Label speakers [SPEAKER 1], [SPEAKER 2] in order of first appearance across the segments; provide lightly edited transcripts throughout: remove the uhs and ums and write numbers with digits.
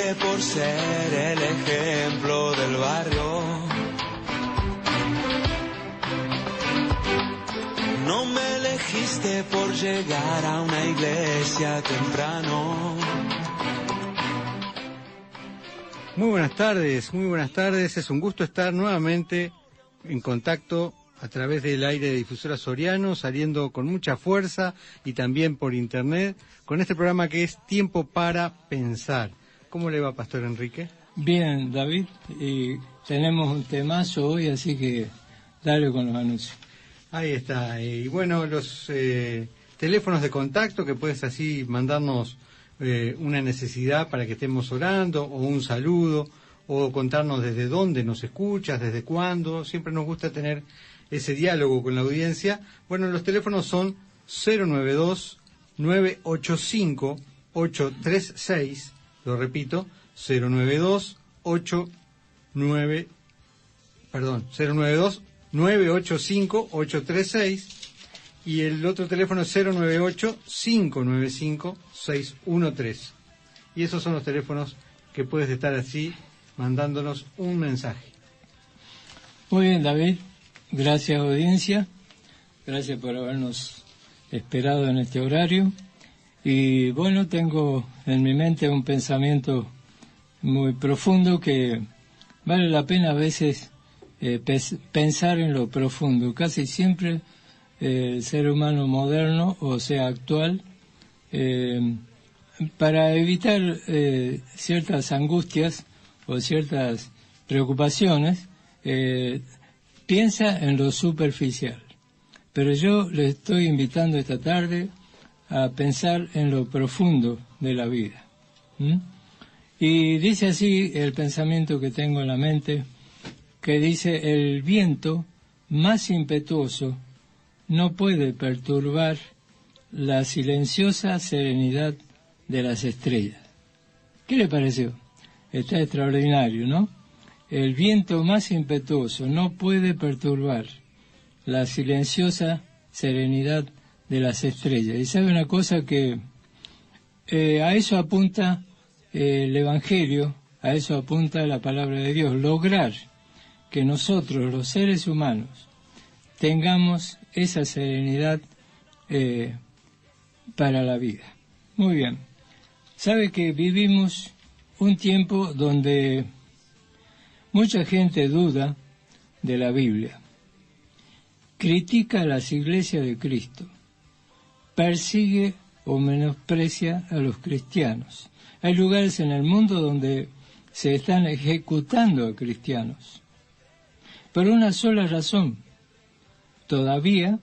[SPEAKER 1] elegiste por ser el ejemplo del barrio. No me elegiste por llegar a una iglesia temprano.
[SPEAKER 2] Muy buenas tardes. Es un gusto estar nuevamente en contacto a través del aire de Difusora Soriano, saliendo con mucha fuerza y también por internet, con este programa que es Tiempo para Pensar. ¿Cómo le va, Pastor Enrique?
[SPEAKER 3] Bien, David, y tenemos un temazo hoy, así que dale con los anuncios.
[SPEAKER 2] Ahí está, y bueno, los teléfonos de contacto que puedes así mandarnos una necesidad para que estemos orando, o un saludo, o contarnos desde dónde nos escuchas, desde cuándo. Siempre nos gusta tener ese diálogo con la audiencia. Bueno, los teléfonos son 092-985-836, lo repito, 092-985-836, y el otro teléfono es 098-595-613. Y esos son los teléfonos que puedes estar así mandándonos un mensaje.
[SPEAKER 3] Muy bien, David. Gracias, audiencia. Gracias por habernos esperado en este horario. Y bueno, tengo en mi mente un pensamiento muy profundo que vale la pena a veces pensar en lo profundo. Casi siempre el ser humano moderno, o sea actual, para evitar ciertas angustias o ciertas preocupaciones, piensa en lo superficial. Pero yo le estoy invitando esta tarde a pensar en lo profundo de la vida. Y dice así el pensamiento que tengo en la mente, que dice: el viento más impetuoso no puede perturbar la silenciosa serenidad de las estrellas. ¿Qué le pareció? Está extraordinario, ¿no? El viento más impetuoso no puede perturbar la silenciosa serenidad de las estrellas. Y sabe una cosa, que a eso apunta el Evangelio, a eso apunta la palabra de Dios: lograr que nosotros, los seres humanos, tengamos esa serenidad para la vida. Muy bien. Sabe que vivimos un tiempo donde mucha gente duda de la Biblia, critica a las iglesias de Cristo, persigue o menosprecia a los cristianos. Hay lugares en el mundo donde se están ejecutando a cristianos por una sola razón: todavía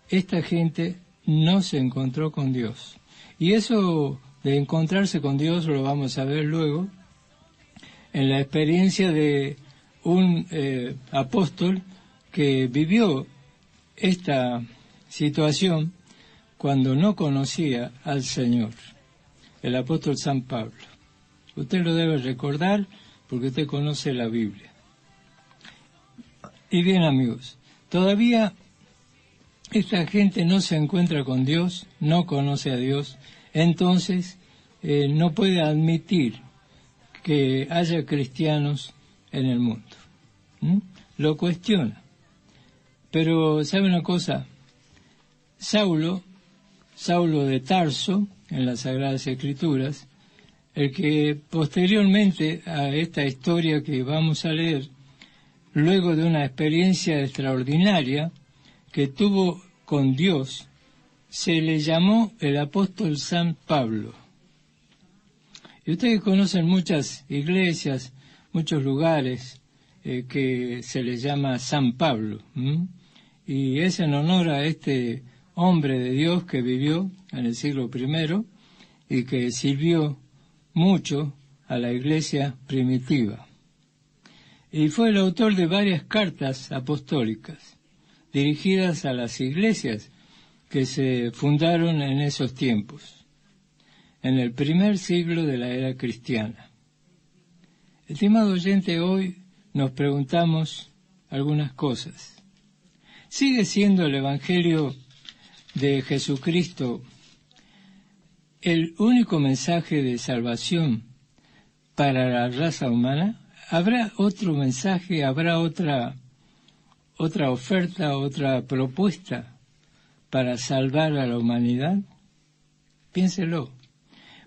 [SPEAKER 3] esta gente no se encontró con Dios. Y eso de encontrarse con Dios lo vamos a ver luego en la experiencia de un apóstol que vivió esta situación cuando no conocía al Señor, el apóstol San Pablo. Usted lo debe recordar porque usted conoce la Biblia. Y bien, amigos, todavía esta gente no se encuentra con Dios, no conoce a Dios, entonces no puede admitir que haya cristianos en el mundo. Lo cuestiona. Pero, ¿sabe una cosa? Saulo de Tarso, en las Sagradas Escrituras, el que posteriormente a esta historia que vamos a leer, luego de una experiencia extraordinaria que tuvo con Dios, se le llamó el apóstol San Pablo. Y ustedes conocen muchas iglesias, muchos lugares que se les llama San Pablo, y es en honor a este hombre de Dios que vivió en el siglo I y que sirvió mucho a la iglesia primitiva. Y fue el autor de varias cartas apostólicas dirigidas a las iglesias que se fundaron en esos tiempos, en el primer siglo de la era cristiana. Estimado oyente, hoy nos preguntamos algunas cosas. ¿Sigue siendo el Evangelio de Jesucristo el único mensaje de salvación para la raza humana? ¿Habrá otro mensaje? ¿Habrá otra oferta, otra propuesta para salvar a la humanidad? Piénselo.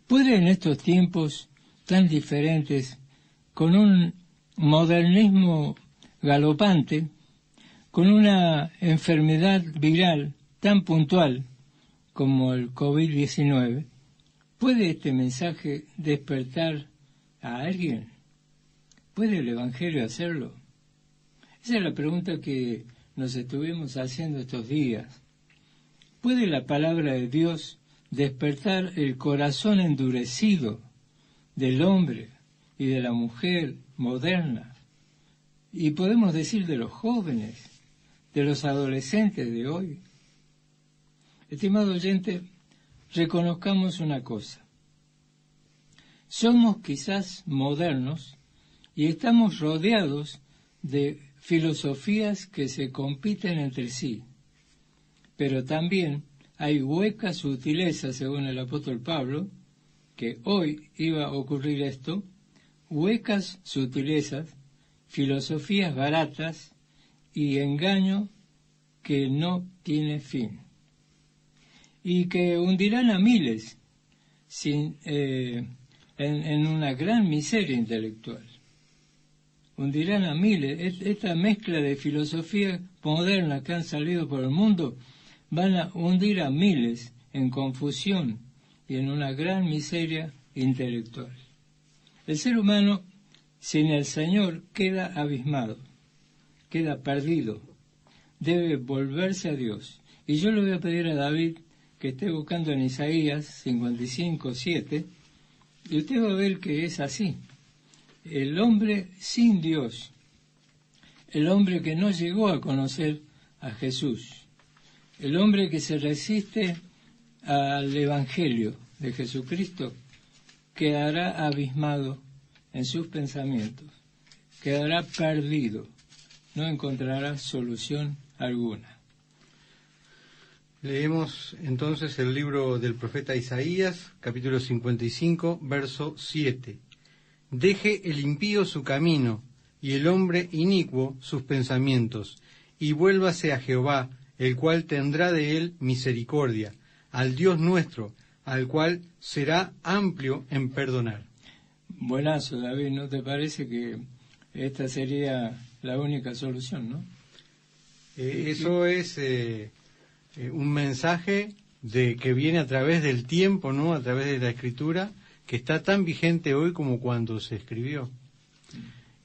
[SPEAKER 3] ¿Puede en estos tiempos tan diferentes, con un modernismo galopante, con una enfermedad viral tan puntual como el COVID-19, puede este mensaje despertar a alguien? ¿Puede el Evangelio hacerlo? Esa es la pregunta que nos estuvimos haciendo estos días. ¿Puede la palabra de Dios despertar el corazón endurecido del hombre y de la mujer moderna? Y podemos decir de los jóvenes, de los adolescentes de hoy. Estimado oyente, reconozcamos una cosa. Somos quizás modernos y estamos rodeados de filosofías que se compiten entre sí, pero también hay huecas sutilezas, según el apóstol Pablo, que hoy iba a ocurrir esto, huecas sutilezas, filosofías baratas y engaño que no tiene fin, y que hundirán a miles en una gran miseria intelectual. Hundirán a miles. Esta mezcla de filosofías modernas que han salido por el mundo van a hundir a miles en confusión y en una gran miseria intelectual. El ser humano, sin el Señor, queda abismado, queda perdido, debe volverse a Dios. Y yo le voy a pedir a David que esté buscando en Isaías 55:7, y usted va a ver que es así. El hombre sin Dios, el hombre que no llegó a conocer a Jesús, el hombre que se resiste al Evangelio de Jesucristo, quedará abismado en sus pensamientos, quedará perdido, no encontrará solución alguna.
[SPEAKER 2] Leemos entonces el libro del profeta Isaías, capítulo 55, verso 7. Deje el impío su camino, y el hombre inicuo sus pensamientos, y vuélvase a Jehová, el cual tendrá de él misericordia, al Dios nuestro, al cual será amplio en perdonar.
[SPEAKER 3] Buenazo, David, ¿no te parece que esta sería la única solución, no?
[SPEAKER 2] Eso es un mensaje que viene a través del tiempo, ¿no? A través de la Escritura, que está tan vigente hoy como cuando se escribió.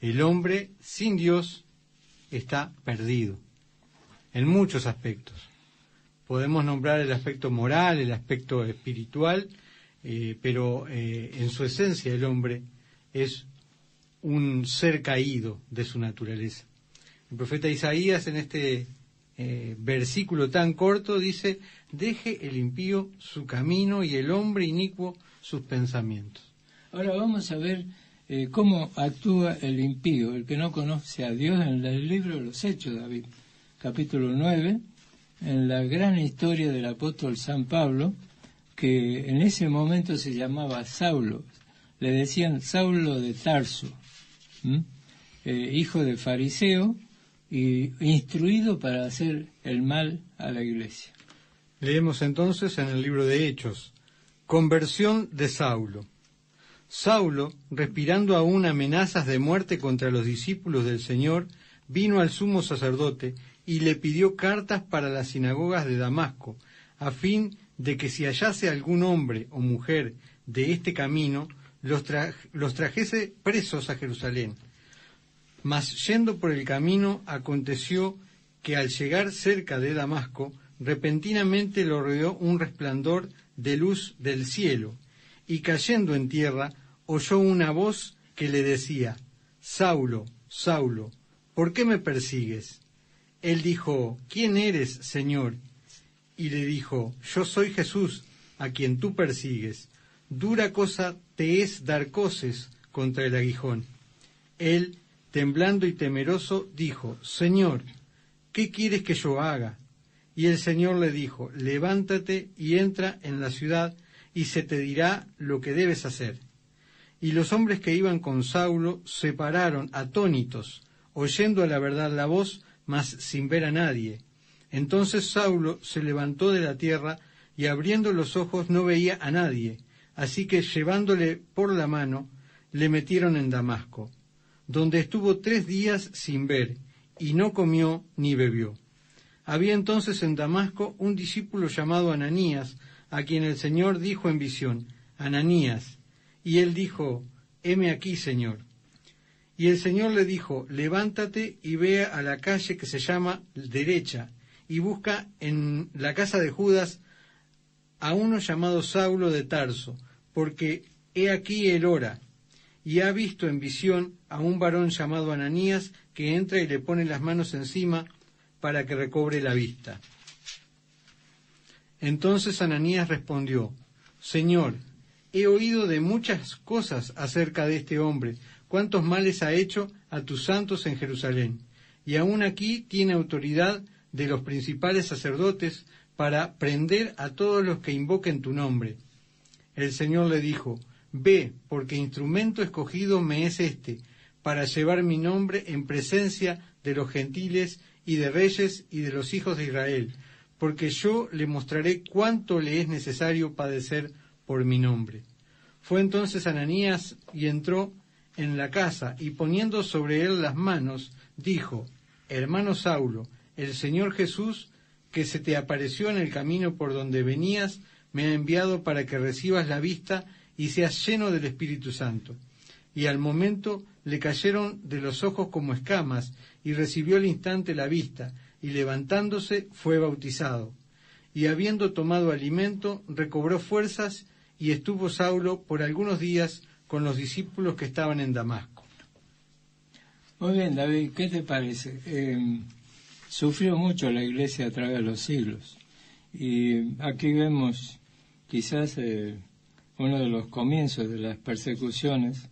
[SPEAKER 2] El hombre sin Dios está perdido en muchos aspectos. Podemos nombrar el aspecto moral, el aspecto espiritual, pero en su esencia el hombre es un ser caído de su naturaleza. El profeta Isaías en este versículo tan corto dice: deje el impío su camino y el hombre inicuo sus pensamientos.
[SPEAKER 3] Ahora vamos a ver cómo actúa el impío, el que no conoce a Dios, en el libro de los Hechos, David, capítulo 9, en la gran historia del apóstol San Pablo, que en ese momento se llamaba Saulo, le decían Saulo de Tarso, hijo de fariseo y instruido para hacer el mal a la iglesia.
[SPEAKER 2] Leemos entonces en el libro de Hechos: conversión de Saulo. Saulo, respirando aún amenazas de muerte contra los discípulos del Señor, vino al sumo sacerdote y le pidió cartas para las sinagogas de Damasco, a fin de que si hallase algún hombre o mujer de este camino, los trajese presos a Jerusalén. Mas yendo por el camino, aconteció que al llegar cerca de Damasco, repentinamente lo rodeó un resplandor de luz del cielo, y cayendo en tierra, oyó una voz que le decía: Saulo, Saulo, ¿por qué me persigues? Él dijo: ¿quién eres, Señor? Y le dijo: yo soy Jesús, a quien tú persigues. Dura cosa te es dar coces contra el aguijón. Él, temblando y temeroso, dijo: Señor, ¿qué quieres que yo haga? Y el Señor le dijo: levántate y entra en la ciudad, y se te dirá lo que debes hacer. Y los hombres que iban con Saulo se pararon atónitos, oyendo a la verdad la voz, mas sin ver a nadie. Entonces Saulo se levantó de la tierra, y abriendo los ojos no veía a nadie. Así que llevándole por la mano, le metieron en Damasco, donde estuvo 3 días sin ver, y no comió ni bebió. Había entonces en Damasco un discípulo llamado Ananías, a quien el Señor dijo en visión: Ananías. Y él dijo: heme aquí, Señor. Y el Señor le dijo: levántate y ve a la calle que se llama Derecha, y busca en la casa de Judas a uno llamado Saulo de Tarso, porque he aquí él ora, y ha visto en visión a un varón llamado Ananías, que entra y le pone las manos encima para que recobre la vista. Entonces Ananías respondió: Señor, he oído de muchas cosas acerca de este hombre, cuántos males ha hecho a tus santos en Jerusalén, y aún aquí tiene autoridad de los principales sacerdotes para prender a todos los que invoquen tu nombre. El Señor le dijo: ve, porque instrumento escogido me es este, para llevar mi nombre en presencia de los gentiles y de reyes y de los hijos de Israel, porque yo le mostraré cuánto le es necesario padecer por mi nombre. Fue entonces Ananías y entró en la casa, y poniendo sobre él las manos, dijo: hermano Saulo, el Señor Jesús, que se te apareció en el camino por donde venías, me ha enviado para que recibas la vista y seas lleno del Espíritu Santo. Y al momento le cayeron de los ojos como escamas, y recibió al instante la vista, y levantándose fue bautizado. Y habiendo tomado alimento, recobró fuerzas, y estuvo Saulo por algunos días con los discípulos que estaban en Damasco.
[SPEAKER 3] Muy bien, David, ¿qué te parece? Sufrió mucho la Iglesia a través de los siglos, y aquí vemos quizás uno de los comienzos de las persecuciones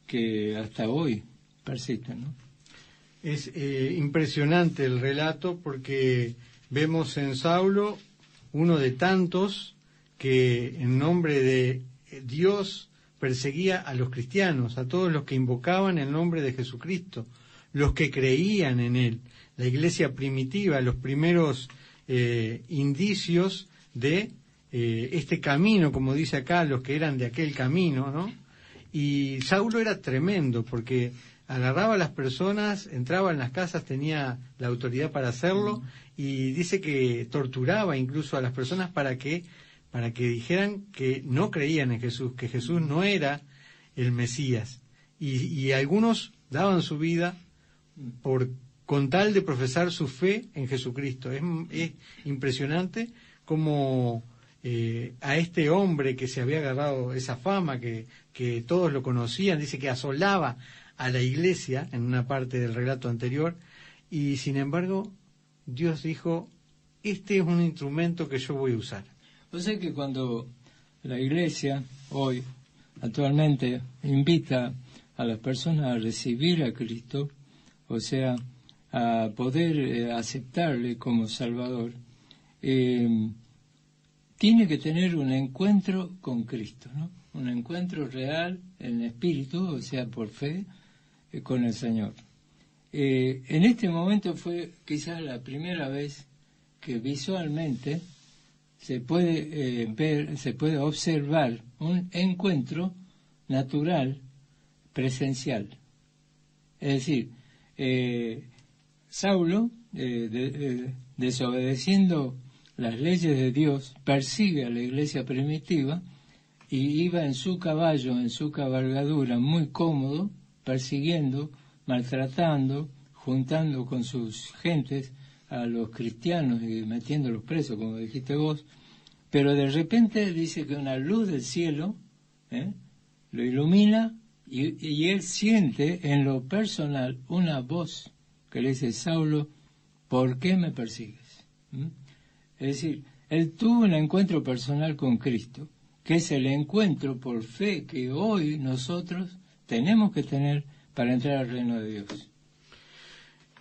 [SPEAKER 3] que hasta hoy persisten, ¿no?
[SPEAKER 2] Es impresionante el relato, porque vemos en Saulo uno de tantos que en nombre de Dios perseguía a los cristianos, a todos los que invocaban el nombre de Jesucristo, los que creían en él, la iglesia primitiva, los primeros indicios de este camino, como dice acá, los que eran de aquel camino, ¿no? Y Saulo era tremendo, porque agarraba a las personas, entraba en las casas, tenía la autoridad para hacerlo, y dice que torturaba incluso a las personas para que dijeran que no creían en Jesús, que Jesús no era el Mesías. Y algunos daban su vida con tal de profesar su fe en Jesucristo. Es impresionante cómo a este hombre que se había agarrado esa fama, que todos lo conocían, dice que asolaba a la iglesia en una parte del relato anterior, y sin embargo Dios dijo: este es un instrumento que yo voy a usar.
[SPEAKER 3] O sea que cuando la iglesia hoy, actualmente, invita a las personas a recibir a Cristo, o sea, a poder aceptarle como Salvador, tiene que tener un encuentro con Cristo, ¿no? Un encuentro real en espíritu, o sea, por fe, con el Señor. En este momento fue quizás la primera vez que visualmente se puede ver, se puede observar un encuentro natural, presencial. Es decir, Saulo, desobedeciendo las leyes de Dios, persigue a la iglesia primitiva y iba en su caballo, en su cabalgadura, muy cómodo, persiguiendo, maltratando, juntando con sus gentes a los cristianos y metiéndolos presos, como dijiste vos. Pero de repente dice que una luz del cielo lo ilumina, y él siente en lo personal una voz que le dice: Saulo, ¿por qué me persigues? Es decir, él tuvo un encuentro personal con Cristo, que es el encuentro por fe que hoy nosotros tenemos que tener para entrar al reino de Dios.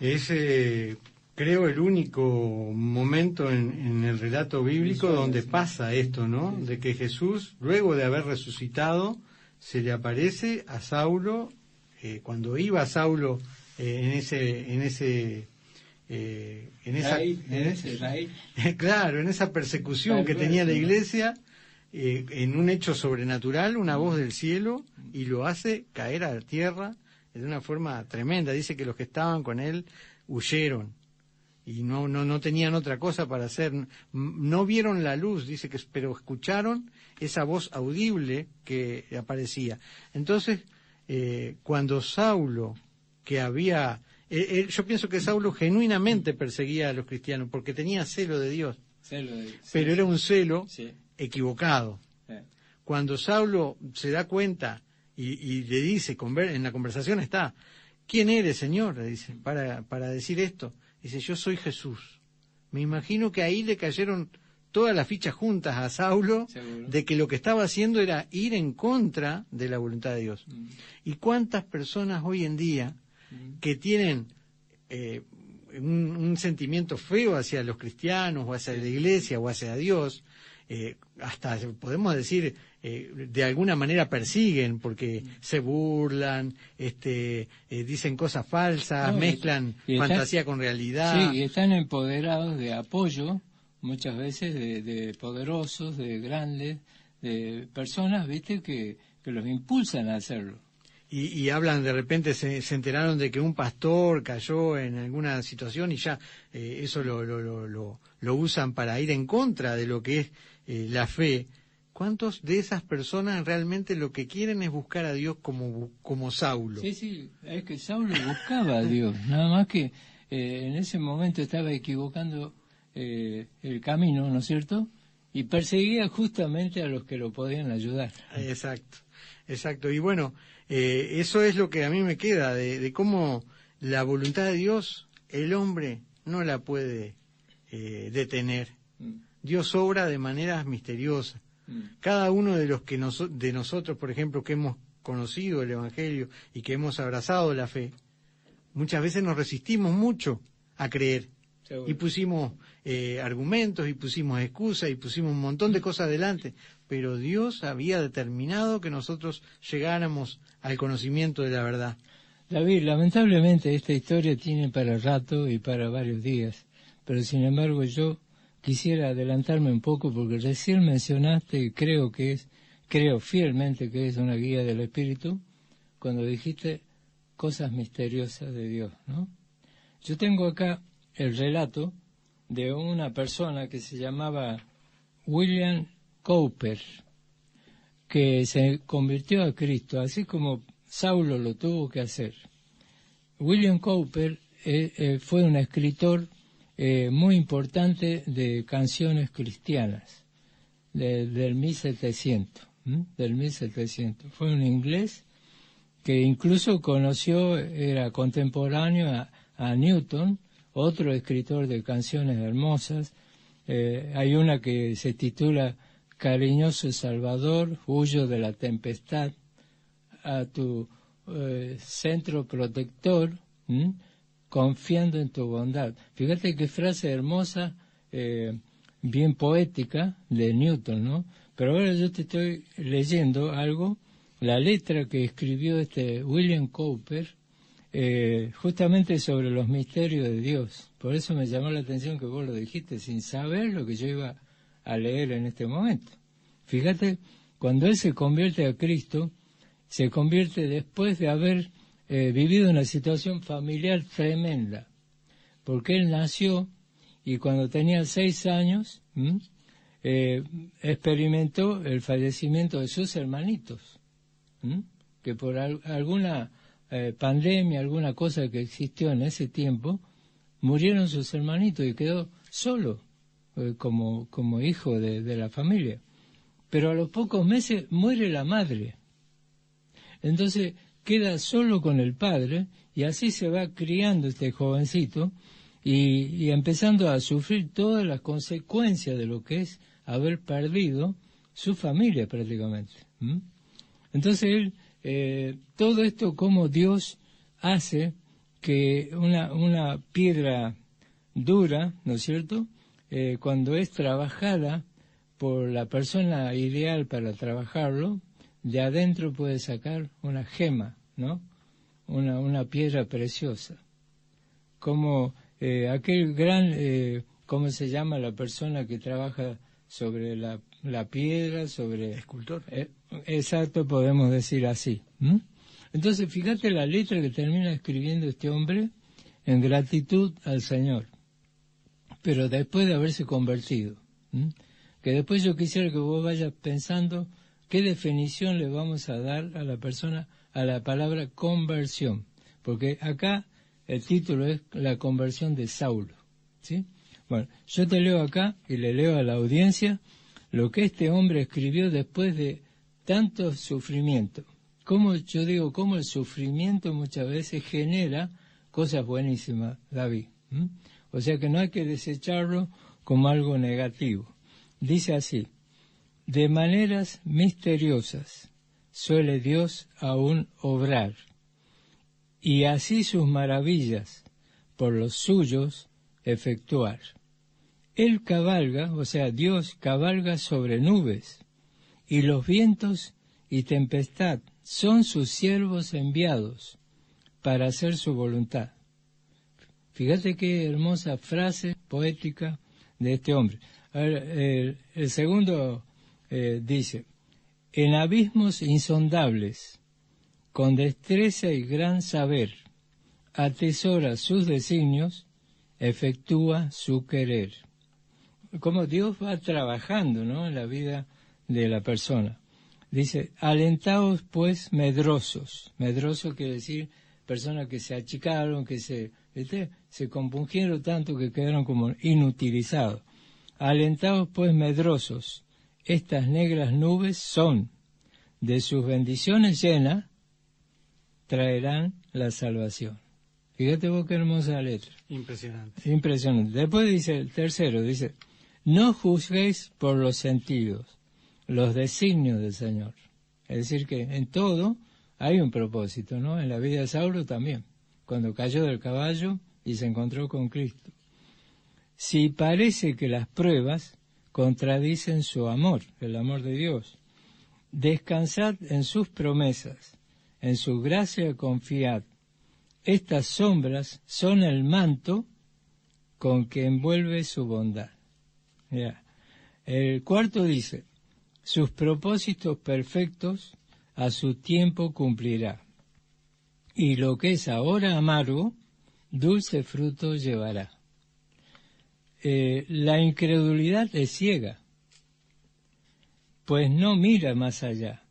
[SPEAKER 2] Es, creo, el único momento en el relato bíblico donde pasa esto, ¿no? De que Jesús, luego de haber resucitado, se le aparece a Saulo, cuando iba Saulo en esa persecución que tenía la iglesia, en un hecho sobrenatural, una voz del cielo, y lo hace caer a la tierra de una forma tremenda. Dice que los que estaban con él huyeron y no tenían otra cosa para hacer, no vieron la luz, dice que, pero escucharon esa voz audible que aparecía. Entonces, cuando Saulo, que había, yo pienso que Saulo genuinamente perseguía a los cristianos porque tenía celo de Dios, pero era un celo equivocado. Cuando Saulo se da cuenta y le dice, en la conversación está, ¿quién eres, Señor?, le dice, para decir esto. Dice, yo soy Jesús. Me imagino que ahí le cayeron todas las fichas juntas a Saulo, ¿seguro?, de que lo que estaba haciendo era ir en contra de la voluntad de Dios. ¿Y cuántas personas hoy en día que tienen un sentimiento feo hacia los cristianos o hacia la iglesia o hacia Dios, hasta podemos decir de alguna manera persiguen porque se burlan, dicen cosas falsas, mezclan fantasía con realidad?
[SPEAKER 3] Sí, y están empoderados de apoyo muchas veces de poderosos, de grandes, de personas, viste, que los impulsan a hacerlo.
[SPEAKER 2] Y hablan, de repente se enteraron de que un pastor cayó en alguna situación y ya eso lo usan para ir en contra de lo que es la fe. ¿Cuántos de esas personas realmente lo que quieren es buscar a Dios como Saulo?
[SPEAKER 3] Sí, es que Saulo buscaba a Dios, nada más que en ese momento estaba equivocando el camino, ¿no es cierto? Y perseguía justamente a los que lo podían ayudar.
[SPEAKER 2] Exacto. Y bueno, eso es lo que a mí me queda de cómo la voluntad de Dios, el hombre no la puede detener. Dios obra de maneras misteriosas. Cada uno de los que de nosotros, por ejemplo, que hemos conocido el Evangelio y que hemos abrazado la fe, muchas veces nos resistimos mucho a creer. Seguro. Y pusimos argumentos, y pusimos excusas, y pusimos un montón de cosas adelante, pero Dios había determinado que nosotros llegáramos al conocimiento de la verdad.
[SPEAKER 3] David, lamentablemente esta historia tiene para rato y para varios días, pero sin embargo yo quisiera adelantarme un poco porque recién mencionaste, y creo fielmente que es una guía del Espíritu, cuando dijiste cosas misteriosas de Dios, ¿no? Yo tengo acá el relato de una persona que se llamaba William Cowper, que se convirtió a Cristo, así como Saulo lo tuvo que hacer. William Cowper fue un escritor muy importante de canciones cristianas del 1700, del 1700. Fue un inglés que incluso era contemporáneo a Newton, otro escritor de canciones hermosas. Hay una que se titula Cariñoso Salvador, huyo de la tempestad, a tu centro protector, confiando en tu bondad. Fíjate qué frase hermosa, bien poética de Newton, ¿no? Pero ahora yo te estoy leyendo algo, la letra que escribió William Cowper, justamente sobre los misterios de Dios. Por eso me llamó la atención que vos lo dijiste, sin saber lo que yo iba a leer en este momento. Fíjate, cuando él se convierte a Cristo, se convierte después de haber vivido una situación familiar tremenda, porque él nació y cuando tenía 6 años experimentó el fallecimiento de sus hermanitos, que por alguna pandemia, alguna cosa que existió en ese tiempo, murieron sus hermanitos y quedó solo como hijo de la familia. Pero a los pocos meses muere la madre. Entonces queda solo con el padre y así se va criando este jovencito y empezando a sufrir todas las consecuencias de lo que es haber perdido su familia prácticamente. Entonces él, todo esto como Dios hace que una piedra dura, ¿no es cierto?, cuando es trabajada por la persona ideal para trabajarlo, de adentro puede sacar una gema, ¿no? Una piedra preciosa. Como aquel gran, ¿cómo se llama la persona que trabaja sobre la piedra, sobre...
[SPEAKER 2] Escultor.
[SPEAKER 3] Exacto, podemos decir así. Entonces, fíjate la letra que termina escribiendo este hombre en gratitud al Señor, pero después de haberse convertido. Que después yo quisiera que vos vayas pensando qué definición le vamos a dar a la persona, a la palabra conversión, porque acá el título es la conversión de Saulo, ¿sí? Bueno, yo te leo acá y le leo a la audiencia lo que este hombre escribió después de tanto sufrimiento. Como yo digo, cómo el sufrimiento muchas veces genera cosas buenísimas, David. O sea que no hay que desecharlo como algo negativo. Dice así: de maneras misteriosas suele Dios aún obrar, y así sus maravillas por los suyos efectuar. Él cabalga, o sea, Dios cabalga sobre nubes, y los vientos y tempestad son sus siervos enviados para hacer su voluntad. Fíjate qué hermosa frase poética de este hombre. Ahora, el segundo dice: en abismos insondables, con destreza y gran saber, atesora sus designios, efectúa su querer. Como Dios va trabajando, ¿no?, en la vida de la persona. Dice: alentaos pues medrosos. Medroso quiere decir personas que se achicaron, que se compungieron tanto que quedaron como inutilizados. Alentaos pues medrosos, estas negras nubes son, de sus bendiciones llenas, traerán la salvación. Fíjate vos qué hermosa letra.
[SPEAKER 2] Impresionante.
[SPEAKER 3] Impresionante. Después dice el tercero, dice: no juzguéis por los sentidos los designios del Señor. Es decir, que en todo hay un propósito, ¿no? En la vida de Saulo también, cuando cayó del caballo y se encontró con Cristo. Si parece que las pruebas contradicen su amor, el amor de Dios, descansad en sus promesas, en su gracia confiad. Estas sombras son el manto con que envuelve su bondad. Mirá. El cuarto dice: sus propósitos perfectos a su tiempo cumplirá, y lo que es ahora amargo, dulce fruto llevará. La incredulidad es ciega, pues no mira más allá.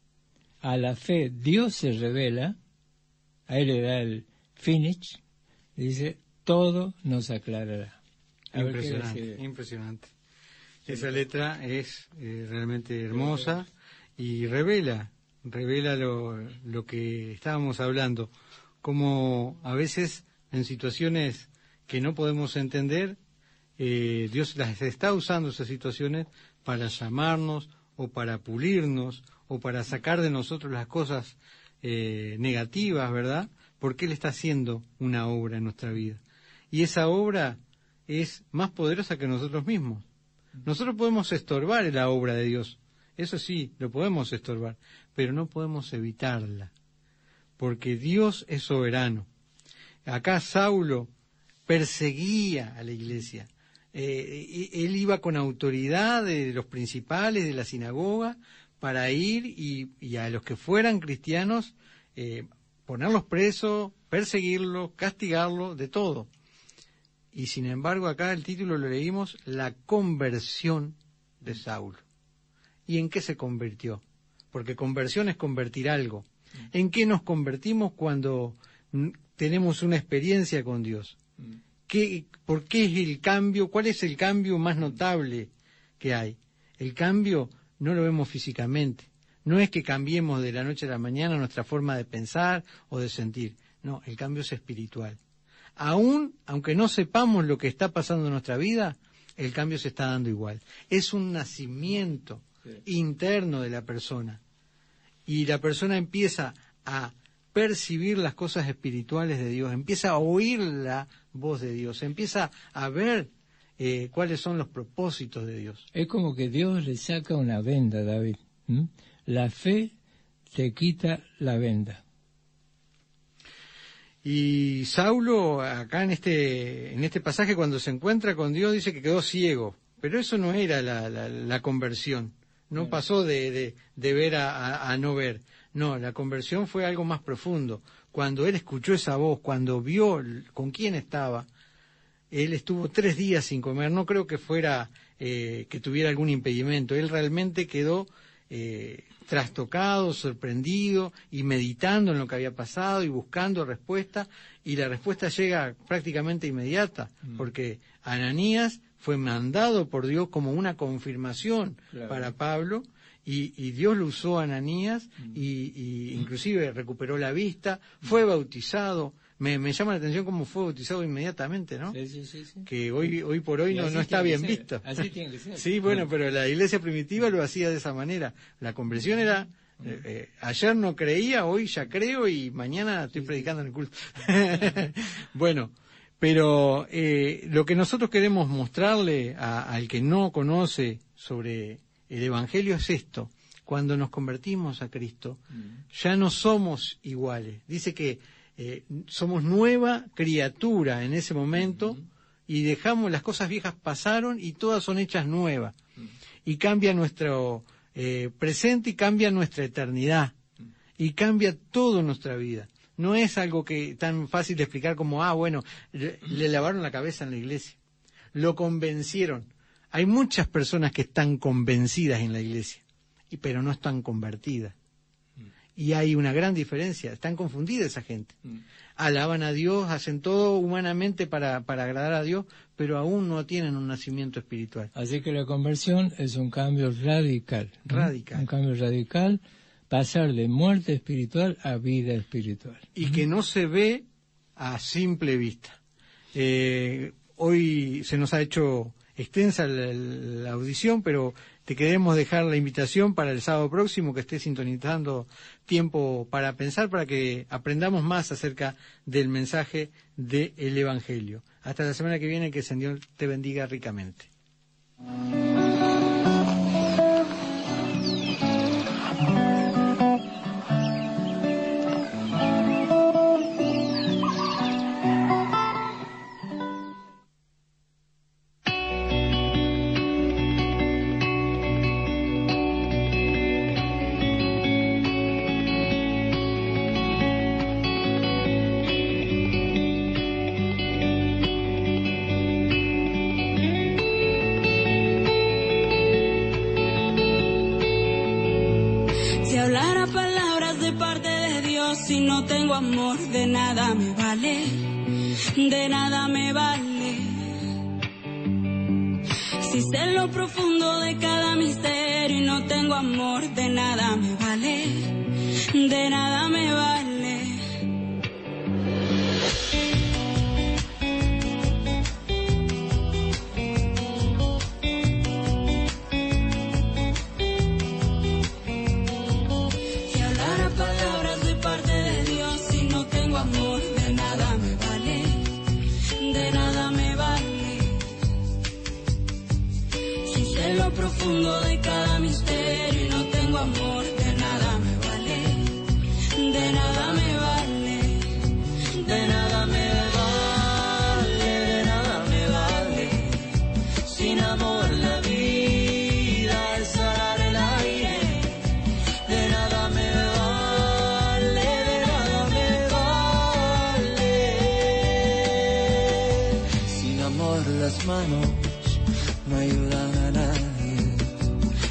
[SPEAKER 3] A la fe Dios se revela, ahí le da el finish, dice: todo nos aclarará.
[SPEAKER 2] Impresionante, impresionante. Esa letra es realmente hermosa y revela lo que estábamos hablando, como a veces en situaciones que no podemos entender, Dios las está usando, esas situaciones, para llamarnos o para pulirnos o para sacar de nosotros las cosas negativas, ¿verdad? Porque Él está haciendo una obra en nuestra vida. Y esa obra es más poderosa que nosotros mismos. Nosotros podemos estorbar la obra de Dios, eso sí, lo podemos estorbar, pero no podemos evitarla, porque Dios es soberano. Acá Saulo perseguía a la iglesia. Él iba con autoridad de los principales de la sinagoga para ir y a los que fueran cristianos ponerlos presos, perseguirlos, castigarlos, de todo. Y sin embargo acá el título lo leímos: la conversión de Saulo. ¿Y en qué se convirtió? Porque conversión es convertir algo. ¿En qué nos convertimos cuando tenemos una experiencia con Dios? ¿Por qué es el cambio? ¿Cuál es el cambio más notable que hay? El cambio no lo vemos físicamente. No es que cambiemos de la noche a la mañana nuestra forma de pensar o de sentir. No, el cambio es espiritual. Aunque no sepamos lo que está pasando en nuestra vida, el cambio se está dando igual. Es un nacimiento interno de la persona. Y la persona empieza a percibir las cosas espirituales de Dios, empieza a oír la voz de Dios, empieza a ver cuáles son los propósitos de Dios.
[SPEAKER 3] Es como que Dios le saca una venda, David. La fe te quita la venda.
[SPEAKER 2] Y Saulo, acá en este pasaje, cuando se encuentra con Dios, dice que quedó ciego. Pero eso no era la conversión. No pasó de ver a no ver. No, la conversión fue algo más profundo. Cuando él escuchó esa voz, cuando vio con quién estaba, él estuvo 3 días sin comer. No creo que fuera que tuviera algún impedimento. Él realmente quedó trastocado, sorprendido y meditando en lo que había pasado y buscando respuesta, y la respuesta llega prácticamente inmediata, porque Ananías fue mandado por Dios como una confirmación para Pablo, y Dios lo usó a Ananías y inclusive recuperó la vista, fue bautizado. Me llama la atención cómo fue bautizado inmediatamente, ¿no?
[SPEAKER 3] Sí.
[SPEAKER 2] Que hoy por hoy no está bien visto.
[SPEAKER 3] Así tiene que ser.
[SPEAKER 2] Sí, bueno, pero la iglesia primitiva lo hacía de esa manera. La conversión era, ayer no creía, hoy ya creo y mañana estoy predicando en el culto. Bueno, pero lo que nosotros queremos mostrarle al que no conoce sobre el Evangelio es esto. Cuando nos convertimos a Cristo, ya no somos iguales. Dice que somos nueva criatura en ese momento, y dejamos, las cosas viejas pasaron y todas son hechas nuevas, y cambia nuestro presente y cambia nuestra eternidad, y cambia toda nuestra vida. No es algo que tan fácil de explicar como, bueno, le lavaron la cabeza en la iglesia, lo convencieron. Hay muchas personas que están convencidas en la iglesia, pero no están convertidas. Y hay una gran diferencia, están confundidas esa gente. Alaban a Dios, hacen todo humanamente para agradar a Dios, pero aún no tienen un nacimiento espiritual.
[SPEAKER 3] Así que la conversión es un cambio radical.
[SPEAKER 2] Radical.
[SPEAKER 3] Un cambio radical, pasar de muerte espiritual a vida espiritual.
[SPEAKER 2] Y que no se ve a simple vista. Hoy se nos ha hecho extensa la audición, pero te queremos dejar la invitación para el sábado próximo, que estés sintonizando Tiempo para Pensar, para que aprendamos más acerca del mensaje del Evangelio. Hasta la semana que viene, que el Señor te bendiga ricamente.
[SPEAKER 4] Si no tengo amor, de nada me vale, de nada me vale. Si sé lo profundo de cada misterio y no tengo amor, de nada me vale, de nada me vale. Profundo de cada misterio y no tengo amor, de nada me vale, de nada me vale, de nada me vale, de nada me vale. Sin amor la vida es arar el aire, de nada me vale, de nada me vale. Sin amor las manos no ayudan a nadie.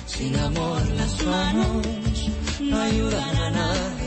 [SPEAKER 4] Sin amor las manos no ayudan a nadie.